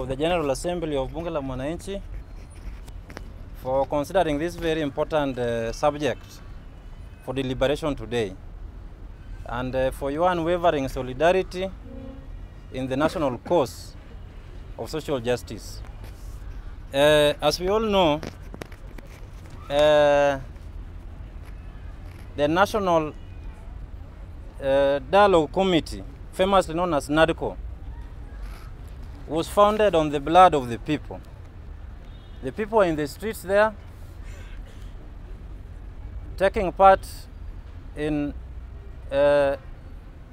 of the General Assembly of Bunge la Mwananchi for considering this very important subject for deliberation today, and for your unwavering solidarity in the national cause of social justice. As we all know, the National Dialogue Committee, famously known as NADCO, was founded on the blood of the people. The people in the streets there, taking part in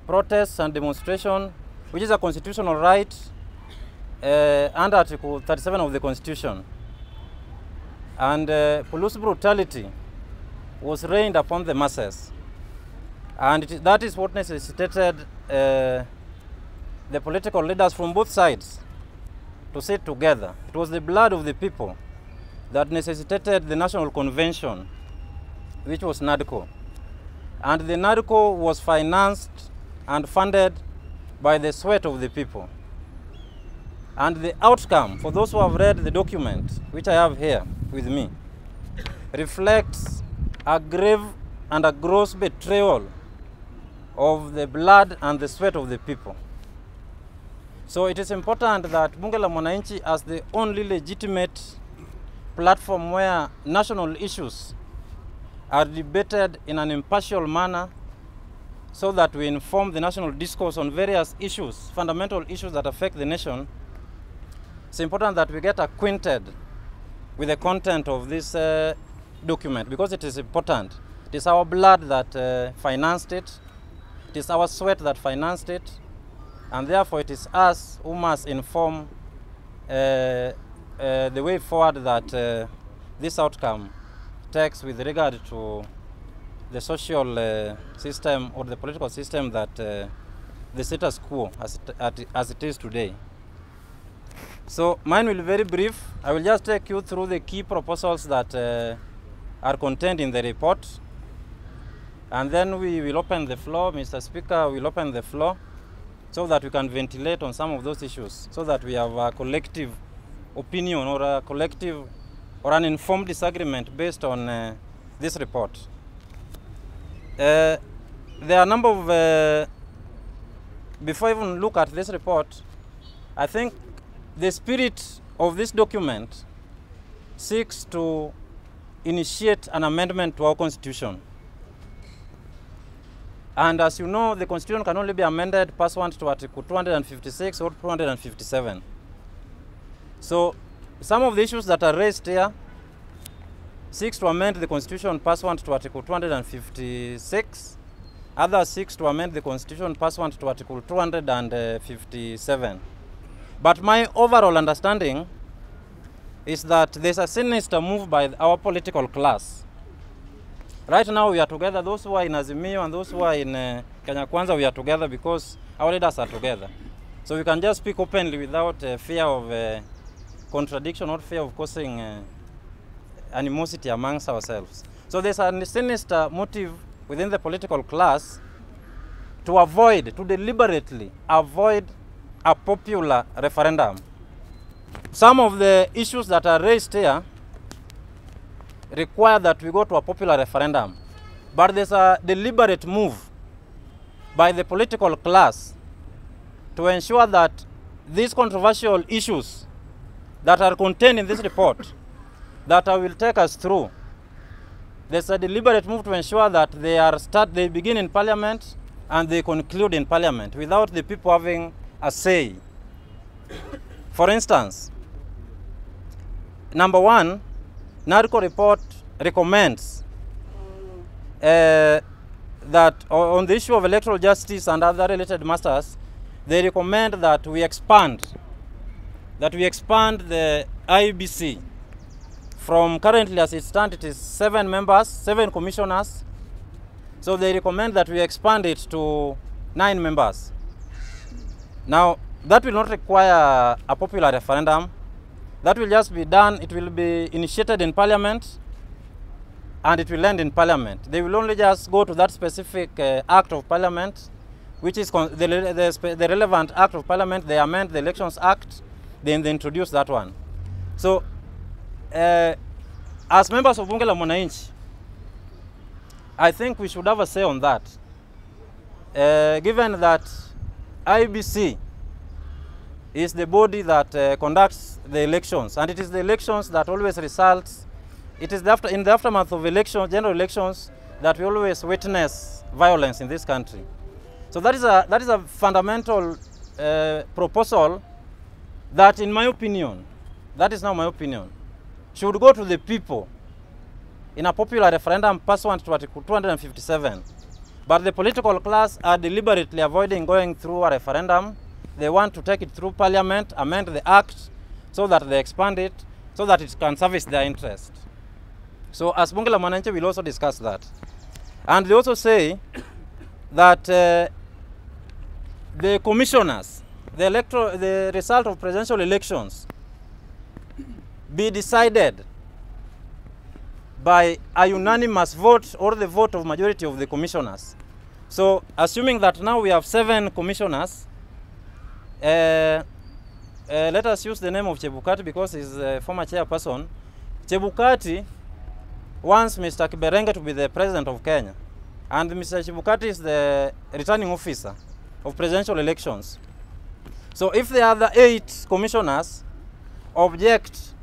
protests and demonstration, which is a constitutional right under Article 37 of the Constitution. And police brutality was rained upon the masses. And that is what necessitated the political leaders from both sides to sit together. It was the blood of the people that necessitated the National Convention, which was NADCO. And the NADCO was financed and funded by the sweat of the people. And the outcome, for those who have read the document, which I have here with me, reflects a grave and a gross betrayal of the blood and the sweat of the people. So it is important that Bunge la Mwananchi, as the only legitimate platform where national issues are debated in an impartial manner, so that we inform the national discourse on various issues, fundamental issues that affect the nation, it's important that we get acquainted with the content of this document, because it is important. It is our blood that financed it. It is our sweat that financed it. And therefore it is us who must inform the way forward that this outcome takes with regard to the social system or the political system that the status quo as it is today. So mine will be very brief. I will just take you through the key proposals that are contained in the report. And then we will open the floor. Mr. Speaker will open the floor so that we can ventilate on some of those issues, so that we have a collective opinion or a collective or an informed disagreement based on this report. There are a number of, before I even look at this report, I think the spirit of this document seeks to initiate an amendment to our Constitution. And as you know, the Constitution can only be amended pursuant to Article 256 or 257. So some of the issues that are raised here seeks to amend the Constitution pursuant to Article 256. Others seeks to amend the Constitution pursuant to Article 257. But my overall understanding is that there's a sinister move by our political class. Right now we are together. Those who are in Azimio and those who are in Kenya Kwanza, we are together because our leaders are together. So we can just speak openly without fear of contradiction or fear of causing animosity amongst ourselves. So there's a sinister motive within the political class to deliberately avoid a popular referendum. Some of the issues that are raised here require that we go to a popular referendum. But there's a deliberate move by the political class to ensure that these controversial issues that are contained in this report, that I will take us through, there's a deliberate move to ensure that they begin in Parliament and they conclude in Parliament without the people having a say. For instance, number one, NADCO report recommends that on the issue of electoral justice and other related matters, they recommend that we expand the IEBC from currently as it stands, it is 7 members, 7 commissioners. So they recommend that we expand it to 9 members. Now, that will not require a popular referendum. That will just be done. It will be initiated in Parliament and it will end in Parliament. They will only just go to that specific act of Parliament, which is the relevant act of Parliament. They amend the Elections Act then they introduced that one. So, as members of Bunge la Mwananchi, I think we should have a say on that. Given that IBC is the body that conducts the elections, and it is the elections that always results, it is in the aftermath of elections, general elections, that we always witness violence in this country. So that is a fundamental proposal that, in my opinion, that is now my opinion, should go to the people in a popular referendum pursuant to Article 257. But the political class are deliberately avoiding going through a referendum. They want to take it through Parliament, amend the Act, so that they expand it, so that it can service their interest. So as Bunge la Mwananchi, we'll also discuss that. And they also say that the commissioners, the result of presidential elections be decided by a unanimous vote or the vote of majority of the commissioners. So assuming that now we have 7 commissioners, let us use the name of Chebukati because he's a former chairperson. Chebukati wants Mr. Kiberenge to be the president of Kenya. And Mr. Chebukati is the returning officer of presidential elections. So if the other 8 commissioners object,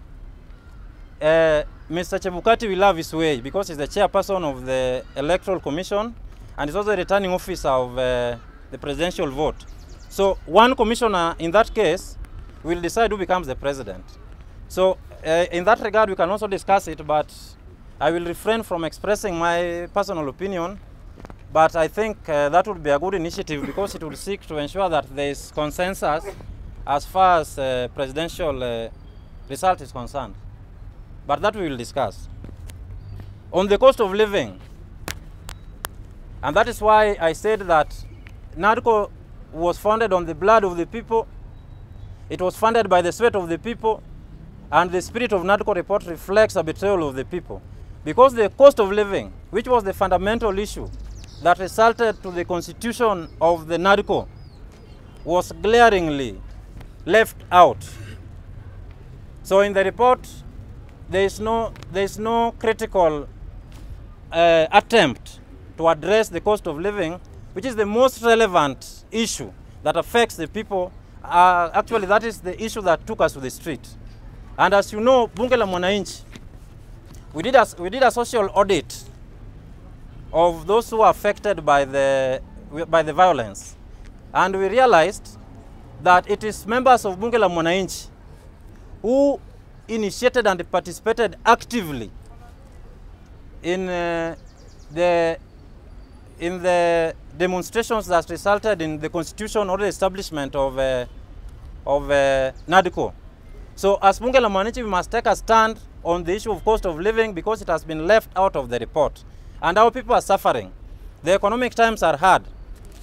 Mr. Chebukati will have his way because he's the chairperson of the Electoral Commission and he's also the returning officer of the presidential vote. So one commissioner in that case will decide who becomes the president. So in that regard, we can also discuss it, but I will refrain from expressing my personal opinion. But I think that would be a good initiative because it will seek to ensure that there is consensus as far as presidential result is concerned. But that we will discuss. On the cost of living, and that is why I said that NADCO was founded on the blood of the people, it was funded by the sweat of the people, and the spirit of NADCO report reflects a betrayal of the people. Because the cost of living, which was the fundamental issue that resulted to the constitution of the NADCO, was glaringly left out. So in the report, there is no critical attempt to address the cost of living, which is the most relevant issue that affects the people. Actually, that is the issue that took us to the street. And as you know, Bunge la Mwananchi, we did a social audit of those who are affected by the violence. And we realized that it is members of Bunge la Mwananchi who initiated and participated actively in the demonstrations that resulted in the constitution or the establishment of NADCO. So as Bunge la Mwananchi, we must take a stand on the issue of cost of living because it has been left out of the report. And our people are suffering. The economic times are hard.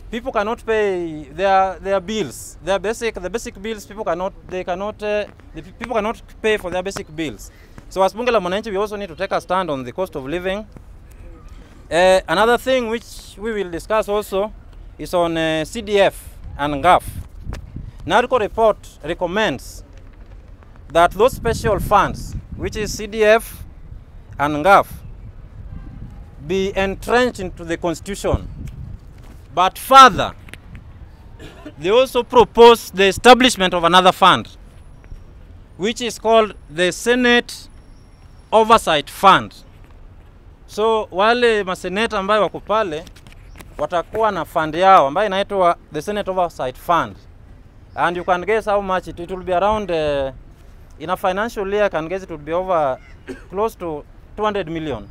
People cannot pay their bills. The basic bills, people cannot pay for their basic bills. So as Bunge la Mwananchi, we also need to take a stand on the cost of living. Another thing which we will discuss also is on CDF and GAF. NADCO report recommends that those special funds, which is CDF and GAF, be entrenched into the constitution. But further, they also propose the establishment of another fund, which is called the Senate Oversight Fund. So wale maseneta ambayo wako pale watakuwa na fund yao ambayo inaitwa the Senate Oversight Fund. And you can guess how much it will be around, in a financial year, I can guess it would be over close to 200 million.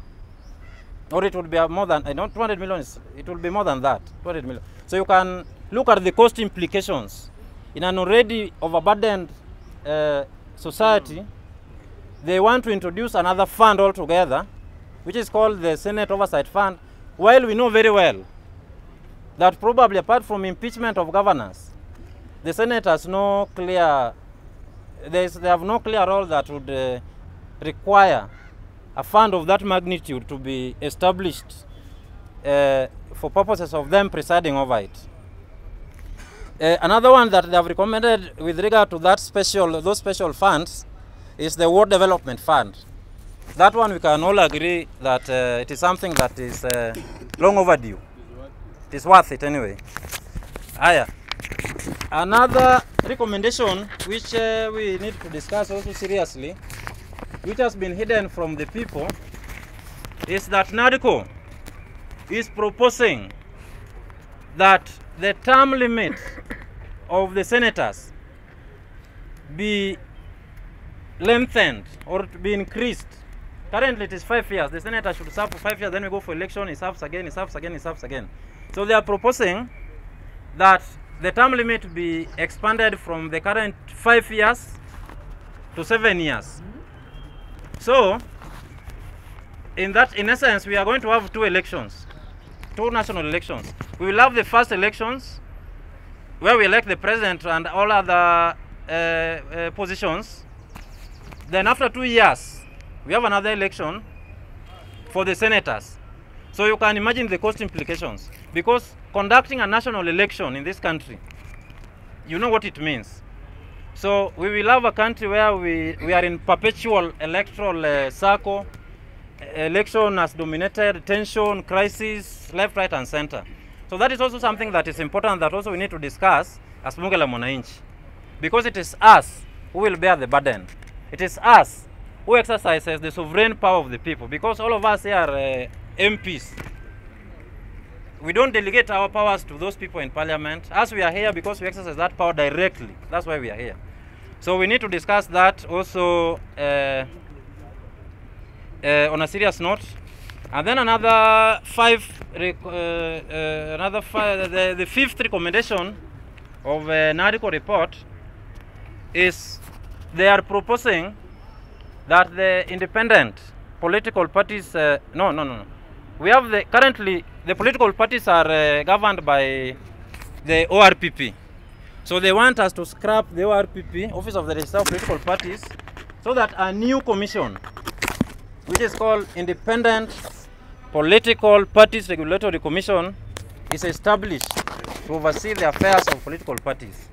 Or it would be more than, 200 million, it will be more than that, 200 million. So you can look at the cost implications. In an already overburdened society, they want to introduce another fund altogether, which is called the Senate Oversight Fund, while we know very well that probably apart from impeachment of governors, the Senate has no clear, they have no clear role that would require a fund of that magnitude to be established for purposes of them presiding over it. Another one that they have recommended with regard to those special funds is the Ward Development Fund. That one we can all agree that it is something that is long overdue. It is worth it anyway. Another recommendation which we need to discuss also seriously, which has been hidden from the people, is that NADCO is proposing that the term limit of the senators be lengthened or to be increased. Currently it is 5 years. The senator should serve for 5 years, then we go for election, he serves again, he serves again, he serves again. So they are proposing that the term limit be expanded from the current 5 years to 7 years. So, in essence, we are going to have two elections, two national elections. We will have the first elections where we elect the president and all other positions. Then after 2 years, we have another election for the senators. So you can imagine the cost implications, because conducting a national election in this country, you know what it means. So we will have a country where we are in perpetual electoral circle. Election has dominated, tension, crisis, left, right, and center. So that is also something that is important that also we need to discuss as bunge la Mwananchi, because it is us who will bear the burden. It is us who exercises the sovereign power of the people, because all of us here are MPs. We don't delegate our powers to those people in parliament. As we are here because we exercise that power directly. That's why we are here. So we need to discuss that also on a serious note. And then the fifth recommendation of NADCO report is they are proposing that the independent political parties, we have currently the political parties are governed by the ORPP. So they want us to scrap the ORPP, Office of the Registrar of Political Parties, so that a new commission, which is called Independent Political Parties Regulatory Commission, is established to oversee the affairs of political parties.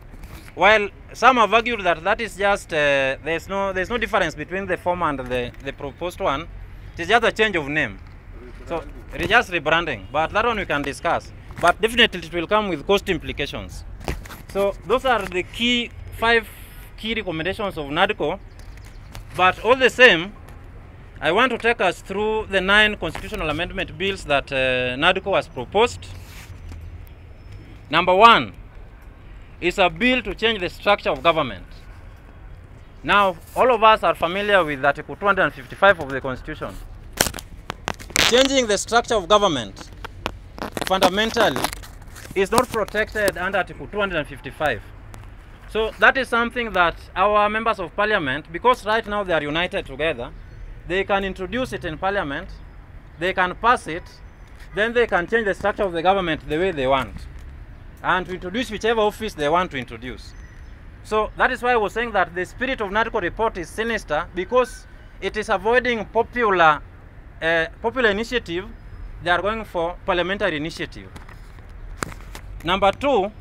While some have argued that that is just, there's no difference between the former and the proposed one. It is just a change of name. So it is just rebranding, but that one we can discuss. But definitely it will come with cost implications. So those are the 5 key recommendations of NADCO. But all the same, I want to take us through the 9 constitutional amendment bills that NADCO has proposed. Number 1 is a bill to change the structure of government. Now, all of us are familiar with Article 255 of the Constitution. Changing the structure of government fundamentally is not protected under Article 255. So that is something that our members of parliament, because right now they are united together, they can introduce it in parliament, they can pass it, then they can change the structure of the government the way they want, and to introduce whichever office they want to introduce. So that is why I was saying that the spirit of NADCO report is sinister, because it is avoiding popular initiative. They are going for parliamentary initiative. Number 2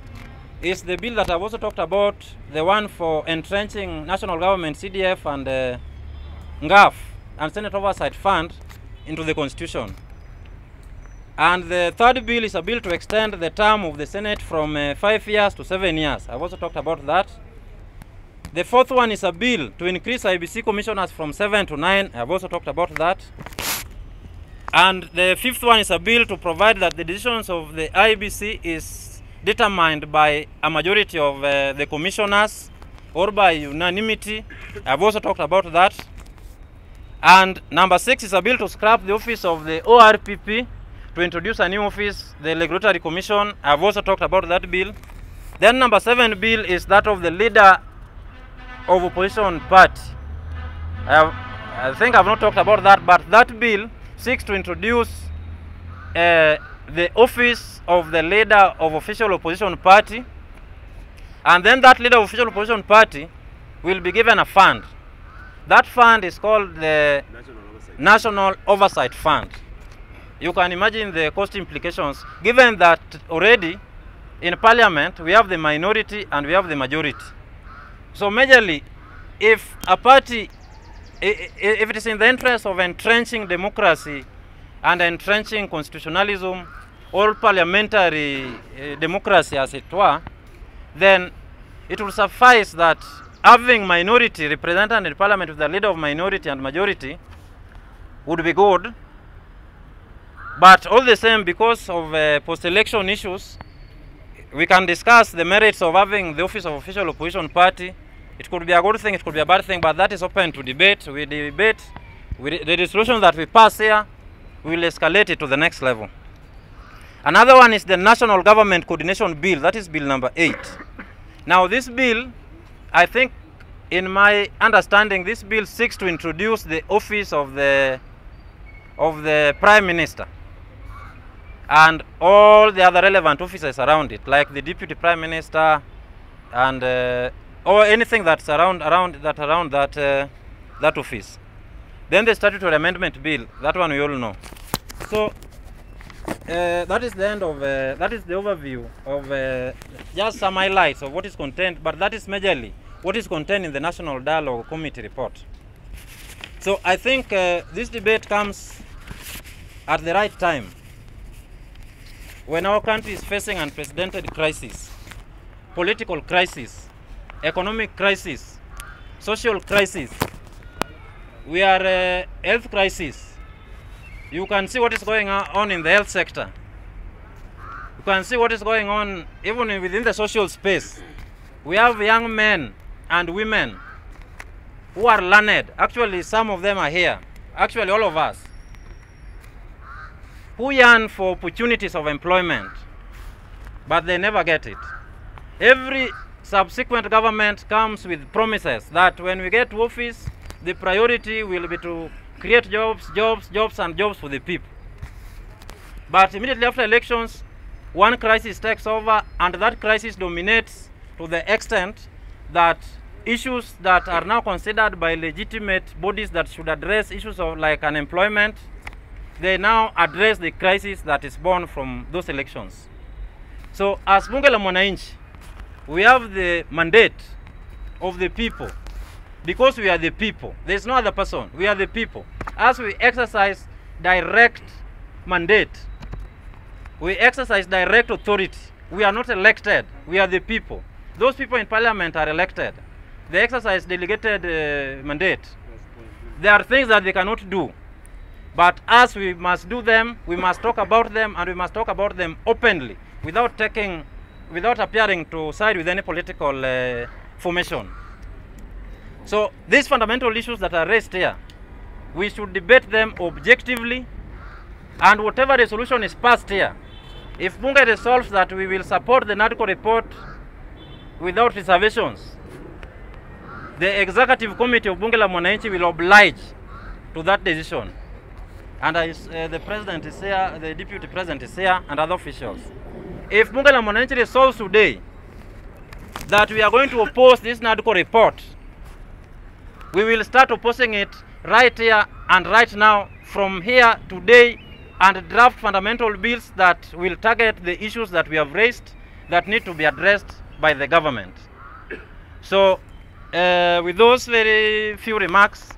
is the bill that I've also talked about, the one for entrenching national government, CDF, and NGAF, and Senate Oversight Fund into the Constitution. And the third bill is a bill to extend the term of the Senate from 5 years to 7 years. I've also talked about that. The fourth one is a bill to increase IBC commissioners from 7 to 9. I've also talked about that. And the fifth one is a bill to provide that the decisions of the IBC is determined by a majority of the commissioners or by unanimity. I've also talked about that. And number 6 is a bill to scrap the office of the ORPP to introduce a new office, the Regulatory Commission. I've also talked about that bill. Then number 7 bill is that of the leader of opposition party. I think I've not talked about that, but that bill seeks to introduce the office of the leader of official opposition party, and then that leader of official opposition party will be given a fund. That fund is called the National Oversight Fund. You can imagine the cost implications, given that already in parliament, we have the minority and we have the majority. So majorly, if a party, if it is in the interest of entrenching democracy and entrenching constitutionalism or parliamentary democracy as it were, then it will suffice that having minority represented in parliament with the leader of minority and majority would be good. But all the same, because of post-election issues, we can discuss the merits of having the office of official opposition party. It could be a good thing, it could be a bad thing, but that is open to debate. We debate, the resolution that we pass here, we will escalate it to the next level. Another one is the National Government Coordination Bill, that is Bill number 8. Now this bill, I think, in my understanding, this bill seeks to introduce the office of the Prime Minister and all the other relevant officers around it, like the Deputy Prime Minister and or anything that's around that office. Then the Statutory Amendment Bill, that one we all know. So that is the end of that is the overview of just some highlights of what is contained, but that is majorly what is contained in the National Dialogue Committee report. So I think this debate comes at the right time when our country is facing unprecedented crisis, political crisis, economic crisis, social crisis. We are health crisis. You can see what is going on in the health sector. You can see what is going on even within the social space. We have young men and women who are learned. Actually, some of them are here. Actually, all of us. Who yearn for opportunities of employment, but they never get it. Every subsequent government comes with promises that when we get to office, the priority will be to create jobs, jobs, and jobs for the people. But immediately after elections, one crisis takes over, and that crisis dominates to the extent that issues that are now considered by legitimate bodies that should address issues of like unemployment, they now address the crisis that is born from those elections. So as Bunge la Mwananchi, we have the mandate of the people. Because we are the people, there is no other person, we are the people. As we exercise direct mandate, we exercise direct authority. We are not elected, we are the people. Those people in parliament are elected. They exercise delegated mandate. There are things that they cannot do. But as we must do them, we must talk about them, and we must talk about them openly, without appearing to side with any political formation. So these fundamental issues that are raised here, we should debate them objectively, and whatever resolution is passed here, if Bunge resolves that we will support the NADCO report without reservations, the Executive Committee of Bunge la Mwananchi will oblige to that decision. And the President is here, the Deputy President is here, and other officials. If Bunge la Mwananchi resolves today that we are going to oppose this NADCO report, we will start opposing it right here and right now, from here today, and draft fundamental bills that will target the issues that we have raised that need to be addressed by the government. So with those very few remarks,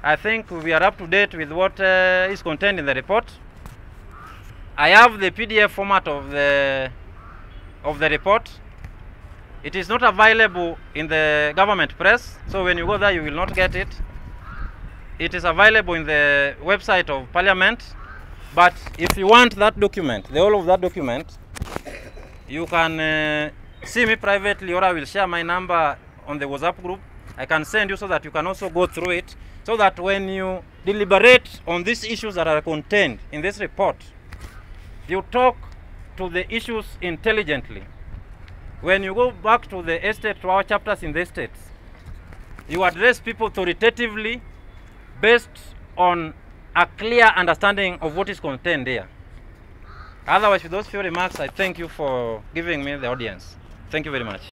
I think we are up to date with what is contained in the report. I have the PDF format of the report. It is not available in the government press, so when you go there you will not get it. It is available in the website of Parliament, but if you want that document, the whole of that document, you can see me privately, or I will share my number on the WhatsApp group. I can send you so that you can also go through it, so that when you deliberate on these issues that are contained in this report, you talk to the issues intelligently. When you go back to the estate, to our chapters in the estates, you address people authoritatively based on a clear understanding of what is contained there. Otherwise, with those few remarks, I thank you for giving me the audience. Thank you very much.